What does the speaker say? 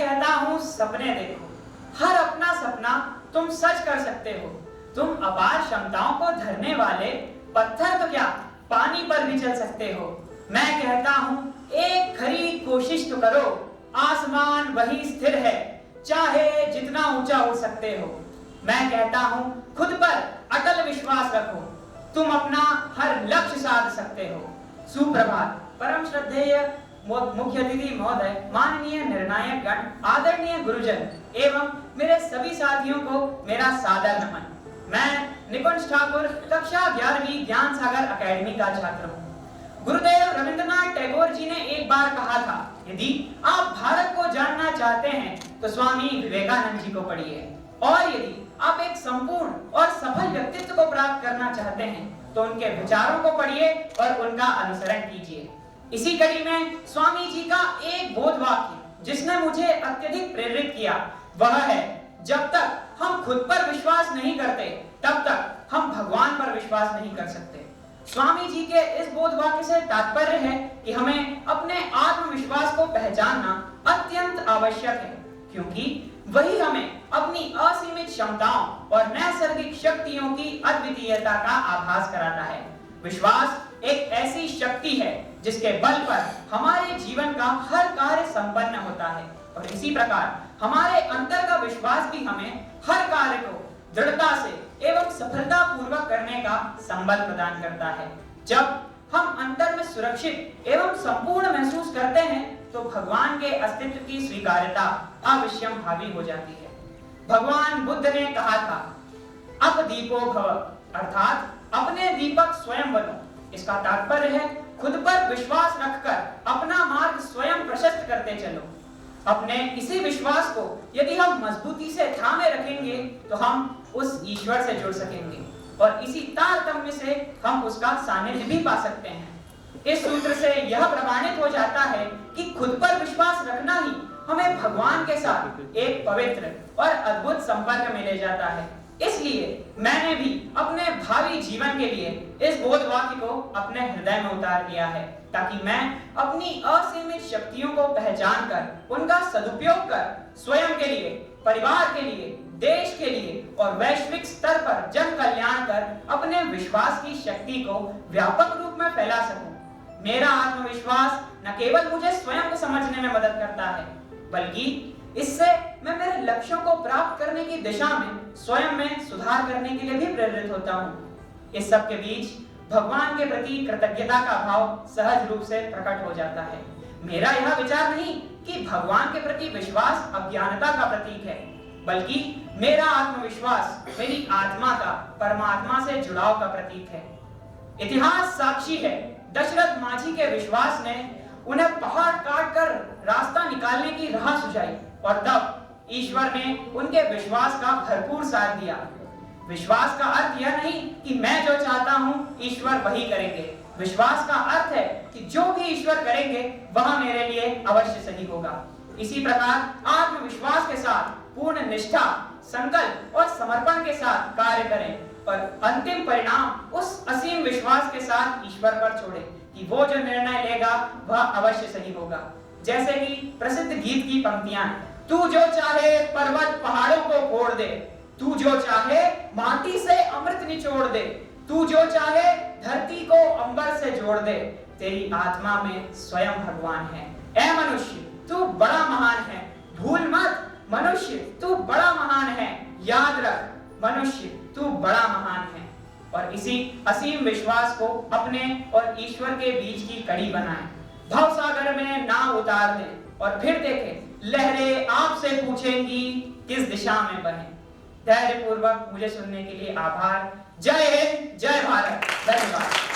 कहता हूँ सपने देखो, हर अपना सपना तुम सच कर सकते हो। तुम अपार क्षमताओं को धरने वाले पत्थर तो क्या पानी पर भी चल सकते हो। मैं कहता हूँ एक खरी कोशिश तो करो, आसमान वही स्थिर है, चाहे जितना ऊंचा उड़ सकते हो। मैं कहता हूँ खुद पर अटल विश्वास रखो, तुम अपना हर लक्ष्य साध सकते हो। सुप्रभात। परम श्रद्धेय मुख्य अतिथि महोदय, माननीय निर्णायक गण, आदरणीय गुरुजन एवं मेरे सभी साथियों को मेरा सादर नमन। मैं निकुंज ठाकुर कक्षा 11वीं ज्ञान सागर अकेडमी का छात्र हूँ। गुरुदेव रविंद्रनाथ टैगोर जी ने एक बार कहा था, यदि आप भारत को जानना चाहते हैं तो स्वामी विवेकानंद जी को पढ़िए, और यदि आप एक संपूर्ण और सफल व्यक्तित्व को प्राप्त करना चाहते हैं तो उनके विचारों को पढ़िए और उनका अनुसरण कीजिए। इसी कड़ी में स्वामी जी का एक बोध वाक्य जिसने मुझे अत्यधिक प्रेरित किया वह है, जब तक हम खुद पर विश्वास नहीं करते तब तक हम भगवान पर विश्वास नहीं कर सकते। स्वामी जी के इस बोध वाक्य से तात्पर्य है कि हमें अपने आत्मविश्वास को पहचानना अत्यंत आवश्यक है, क्योंकि वही हमें अपनी असीमित क्षमताओं और नैसर्गिक शक्तियों की अद्वितीयता का आभास कराता है। विश्वास एक ऐसी शक्ति है जिसके बल पर हमारे जीवन का हर कार्य संपन्न होता है, और इसी प्रकार हमारे अंतर का विश्वास भी हमें हर कार्य को दृढ़ता से एवं सफलता पूर्वक करने का संबल प्रदान करता है। जब हम अंतर में सुरक्षित एवं संपूर्ण महसूस करते हैं तो भगवान के अस्तित्व की स्वीकार्यता अवश्यम हावी हो जाती है। भगवान बुद्ध ने कहा था, अप दीपो भव, अर्थात अपने दीपक स्वयं बनो। इसका तात्पर्य है खुद पर विश्वास रखकर अपना मार्ग स्वयं प्रशस्त करते चलो। अपने इसी विश्वास को यदि हम मजबूती से थामे रखेंगे तो हम उस ईश्वर से जुड़ सकेंगे, और इसी तारतम्य से हम उसका सानिध्य भी पा सकते हैं। इस सूत्र से यह प्रमाणित हो जाता है कि खुद पर विश्वास रखना ही हमें भगवान के साथ एक पवित्र और अद्भुत संपर्क में ले जाता है। इसलिए मैंने भी अपने भावी जीवन के लिए इस बोध वाक्य को अपने हृदय में उतार लिया है, ताकि मैं अपनी असीमित शक्तियों को पहचान कर उनका सदुपयोग कर स्वयं के लिए, परिवार के लिए, देश के लिए और वैश्विक स्तर पर जन कल्याण कर अपने विश्वास की शक्ति को व्यापक रूप में फैला सकूं। मेरा आत्मविश्वास न केवल मुझे स्वयं को समझने में मदद करता है, बल्कि इससे मैं मेरे लक्ष्यों को प्राप्त करने की दिशा में स्वयं में सुधार करने के लिए भी प्रेरित होता हूँ। इस सब के बीच भगवान के प्रति कृतज्ञता का भाव सहज रूप से प्रकट हो जाता है। मेरा यह विचार नहीं कि भगवान के प्रति विश्वास अज्ञानता का प्रतीक है, बल्कि मेरा आत्मविश्वास मेरी आत्मा का परमात्मा से जुड़ाव का प्रतीक है। इतिहास साक्षी है, दशरथ माझी के विश्वास ने उन्हें पहाड़ काट कर रास्ता निकालने की राह सुझाई, और तब ईश्वर ने उनके विश्वास का भरपूर साथ दिया। विश्वास का अर्थ यह नहीं कि मैं जो चाहता हूं ईश्वर वही करेंगे। विश्वास का अर्थ है कि जो भी ईश्वर करेंगे वह मेरे लिए अवश्य सही होगा। इसी प्रकार आत्मविश्वास के साथ पूर्ण निष्ठा, संकल्प और समर्पण के साथ कार्य करें और अंतिम परिणाम उस असीम विश्वास के साथ ईश्वर पर छोड़ें कि वो जो निर्णय लेगा वह अवश्य सही होगा। जैसे कि प्रसिद्ध गीत की पंक्तियां, तू जो चाहे पर्वत पहाड़ों को फोड़ दे, तू जो चाहे माटी से अमृत निचोड़ दे, तू जो चाहे धरती को अंबर से जोड़ दे, तेरी आत्मा में स्वयं भगवान है। ऐ मनुष्य तू बड़ा महान है, भूल मत मनुष्य तू बड़ा महान है, याद रख मनुष्य तू बड़ा महान है। और इसी असीम विश्वास को अपने और ईश्वर के बीच की कड़ी बनाएं, भव सागर में नाव उतार दें और फिर देखें लहरें आपसे पूछेंगी किस दिशा में बहे। धैर्य पूर्वक मुझे सुनने के लिए आभार। जय हिंद, जय भारत, धन्यवाद।